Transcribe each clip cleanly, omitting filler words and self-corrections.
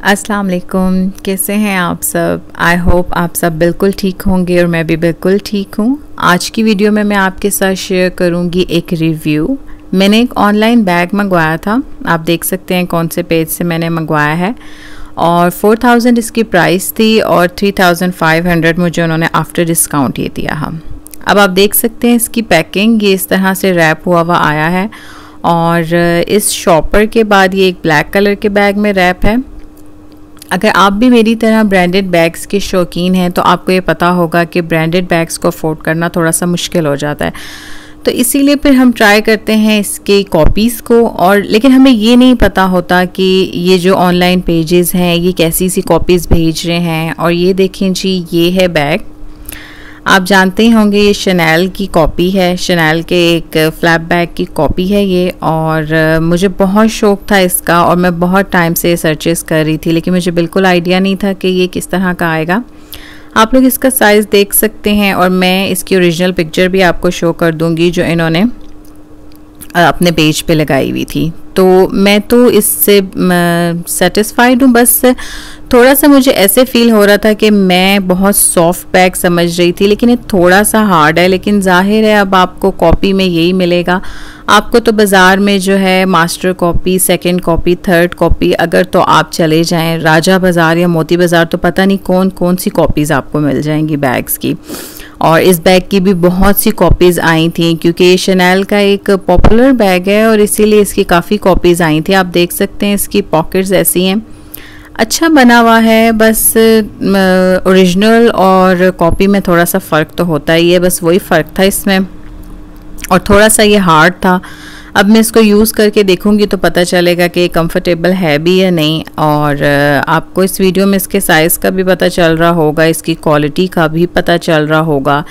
अस्सलाम वालेकुम, कैसे हैं आप सब। आई होप आप सब बिल्कुल ठीक होंगे और मैं भी बिल्कुल ठीक हूँ। आज की वीडियो में मैं आपके साथ शेयर करूँगी एक रिव्यू। मैंने एक ऑनलाइन बैग मंगवाया था, आप देख सकते हैं कौन से पेज से मैंने मंगवाया है, और 4000 इसकी प्राइस थी और 3500 मुझे उन्होंने आफ्टर डिस्काउंट ये दिया हम। अब आप देख सकते हैं इसकी पैकिंग ये इस तरह से रैप हुआ हुआ आया है, और इस शॉपर के बाद ये एक ब्लैक कलर के बैग में रैप है। अगर आप भी मेरी तरह ब्रांडेड बैग्स के शौकीन हैं तो आपको ये पता होगा कि ब्रांडेड बैग्स को अफोर्ड करना थोड़ा सा मुश्किल हो जाता है, तो इसीलिए फिर हम ट्राई करते हैं इसके कॉपीज़ को। और लेकिन हमें ये नहीं पता होता कि ये जो ऑनलाइन पेजेस हैं ये कैसी सी कॉपीज़ भेज रहे हैं। और ये देखें जी, ये है बैग, आप जानते ही होंगे ये शनेल की कॉपी है, शनेल के एक फ्लैप बैग की कॉपी है ये। और मुझे बहुत शौक़ था इसका और मैं बहुत टाइम से सर्चेस कर रही थी, लेकिन मुझे बिल्कुल आइडिया नहीं था कि ये किस तरह का आएगा। आप लोग इसका साइज़ देख सकते हैं और मैं इसकी ओरिजिनल पिक्चर भी आपको शो कर दूंगी जो इन्होंने अपने पेज पे लगाई हुई थी। तो मैं तो इससे सेटिस्फाइड हूँ, बस थोड़ा सा मुझे ऐसे फील हो रहा था कि मैं बहुत सॉफ्ट बैग समझ रही थी, लेकिन ये थोड़ा सा हार्ड है। लेकिन जाहिर है अब आपको कॉपी में यही मिलेगा। आपको तो बाज़ार में जो है master copy, second copy, third copy, अगर तो आप चले जाएं राजा बाज़ार या मोती बाज़ार तो पता नहीं कौन कौन सी कॉपीज़ आपको मिल जाएंगी बैग्स की। और इस बैग की भी बहुत सी कॉपीज़ आई थी क्योंकि ये शनेल का एक पॉपुलर बैग है और इसीलिए इसकी काफ़ी कॉपीज़ आई थी। आप देख सकते हैं इसकी पॉकेट्स ऐसी हैं, अच्छा बना हुआ है। बस ओरिजिनल और कॉपी में थोड़ा सा फ़र्क तो होता ही है, बस वही फ़र्क था इसमें। और थोड़ा सा ये हार्ड था। अब मैं इसको यूज़ करके देखूंगी तो पता चलेगा कि कंफर्टेबल है भी या नहीं। और आपको इस वीडियो में इसके साइज़ का भी पता चल रहा होगा, इसकी क्वालिटी का भी पता चल रहा होगा।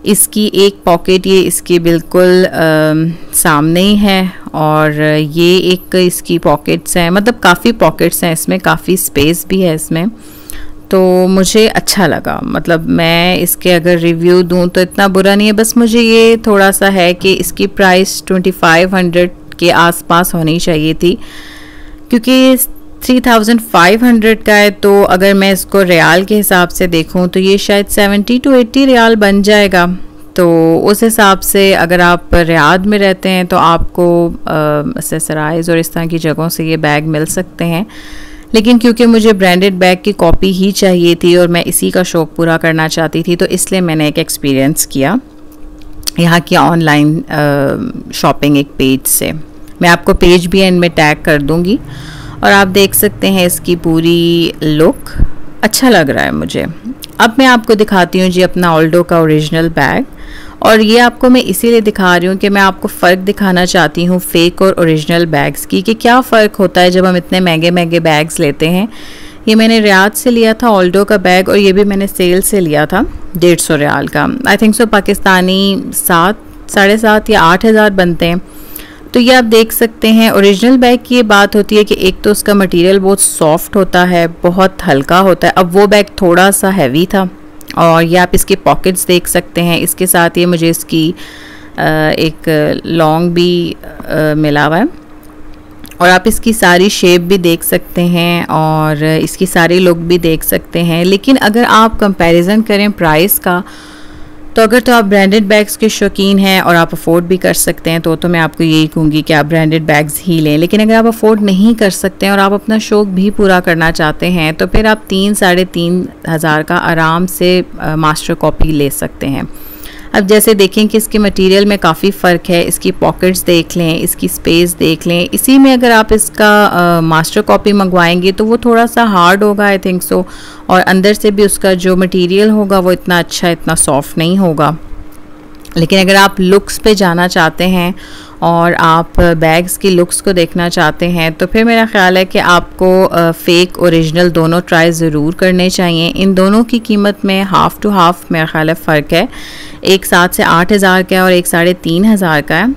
इसकी एक पॉकेट ये इसकी बिल्कुल सामने ही है और ये एक इसकी पॉकेट्स हैं, मतलब काफ़ी पॉकेट्स हैं इसमें, काफ़ी स्पेस भी है इसमें। तो मुझे अच्छा लगा, मतलब मैं इसके अगर रिव्यू दूं तो इतना बुरा नहीं है। बस मुझे ये थोड़ा सा है कि इसकी प्राइस 2500 के आसपास होनी चाहिए थी, क्योंकि 3500 का है। तो अगर मैं इसको रियाल के हिसाब से देखूं तो ये शायद 70 to 80 रियाल बन जाएगा। तो उस हिसाब से अगर आप रियाद में रहते हैं तो आपको एक्सेसराइज़ और इस तरह की जगहों से ये बैग मिल सकते हैं। लेकिन क्योंकि मुझे ब्रांडेड बैग की कॉपी ही चाहिए थी और मैं इसी का शौक़ पूरा करना चाहती थी, तो इसलिए मैंने एक एक्सपीरियंस किया यहाँ की ऑनलाइन शॉपिंग एक पेज से। मैं आपको पेज भी एंड में टैग कर दूँगी और आप देख सकते हैं इसकी पूरी लुक, अच्छा लग रहा है मुझे। अब मैं आपको दिखाती हूँ जी अपना ऑल्डो का ओरिजिनल बैग, और ये आपको मैं इसीलिए दिखा रही हूँ कि मैं आपको फ़र्क दिखाना चाहती हूँ फ़ेक और ओरिजिनल बैग्स की, कि क्या फ़र्क होता है जब हम इतने महंगे महंगे बैग्स लेते हैं। ये मैंने रियाद से लिया था ऑल्डो का बैग, और ये भी मैंने सेल से लिया था 150 रियाल का। आई थिंक सो पाकिस्तानी 7,500 या 8,000 बनते हैं। तो ये आप देख सकते हैं ओरिजिनल बैग की ये बात होती है कि एक तो उसका मटेरियल बहुत सॉफ्ट होता है, बहुत हल्का होता है। अब वो बैग थोड़ा सा हैवी था। और ये आप इसके पॉकेट्स देख सकते हैं, इसके साथ ये मुझे इसकी एक लॉन्ग भी मिला हुआ है, और आप इसकी सारी शेप भी देख सकते हैं और इसकी सारी लुक भी देख सकते हैं। लेकिन अगर आप कंपैरिजन करें प्राइस का, तो अगर तो आप ब्रांडेड बैग्स के शौकीन हैं और आप अफोर्ड भी कर सकते हैं तो मैं आपको यही कहूँगी कि आप ब्रांडेड बैग्स ही लें। लेकिन अगर आप अफोर्ड नहीं कर सकते हैं और आप अपना शौक़ भी पूरा करना चाहते हैं तो फिर आप 3-3,500 का आराम से मास्टर कॉपी ले सकते हैं। अब जैसे देखें कि इसके मटेरियल में काफ़ी फ़र्क है, इसकी पॉकेट्स देख लें, इसकी स्पेस देख लें। इसी में अगर आप इसका मास्टर कॉपी मंगवाएंगे तो वो थोड़ा सा हार्ड होगा आई थिंक सो, और अंदर से भी उसका जो मटेरियल होगा वो इतना अच्छा, इतना सॉफ्ट नहीं होगा। लेकिन अगर आप लुक्स पे जाना चाहते हैं और आप बैग्स की लुक्स को देखना चाहते हैं तो फिर मेरा ख़्याल है कि आपको फ़ेक ओरिजिनल दोनों ट्राई ज़रूर करने चाहिए। इन दोनों की कीमत में हाफ़ टू हाफ़ मेरा ख़्याल है फ़र्क है, एक 7 से 8,000 का है और एक 3,500 का है।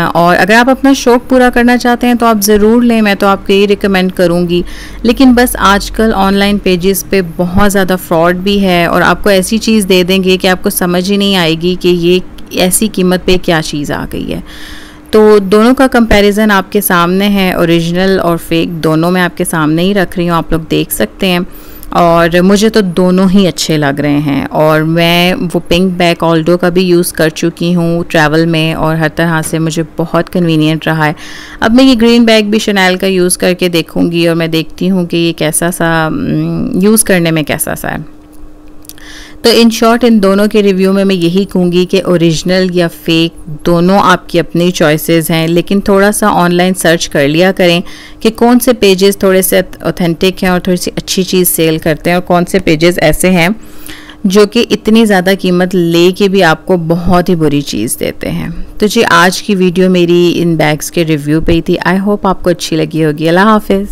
और अगर आप अपना शौक़ पूरा करना चाहते हैं तो आप ज़रूर लें, मैं तो आपको यही रिकमेंड करूँगी। लेकिन बस आजकल ऑनलाइन पेजेस पे बहुत ज़्यादा फ्रॉड भी है और आपको ऐसी चीज़ दे देंगे कि आपको समझ ही नहीं आएगी कि ये ऐसी कीमत पे क्या चीज़ आ गई है। तो दोनों का कंपैरिजन आपके सामने है, ओरिजिनल और फेक दोनों मैं आपके सामने ही रख रही हूँ, आप लोग देख सकते हैं। और मुझे तो दोनों ही अच्छे लग रहे हैं और मैं वो पिंक बैग ऑल्डो का भी यूज़ कर चुकी हूँ ट्रैवल में और हर तरह से मुझे बहुत कन्वीनियंट रहा है। अब मैं ये ग्रीन बैग भी शनैल का यूज़ करके देखूँगी और मैं देखती हूँ कि ये कैसा सा यूज़ करने में कैसा सा है। तो इन शॉर्ट इन दोनों के रिव्यू में मैं यही कहूँगी कि ओरिजिनल या फेक दोनों आपकी अपनी चॉइसेस हैं, लेकिन थोड़ा सा ऑनलाइन सर्च कर लिया करें कि कौन से पेजेस थोड़े से ऑथेंटिक हैं और थोड़ी सी अच्छी चीज़ सेल करते हैं और कौन से पेजेस ऐसे हैं जो कि इतनी ज़्यादा कीमत ले के भी आपको बहुत ही बुरी चीज़ देते हैं। तो जी आज की वीडियो मेरी इन बैग्स के रिव्यू पे ही थी। आई होप आपको अच्छी लगी होगी। अल्लाह हाफिज़।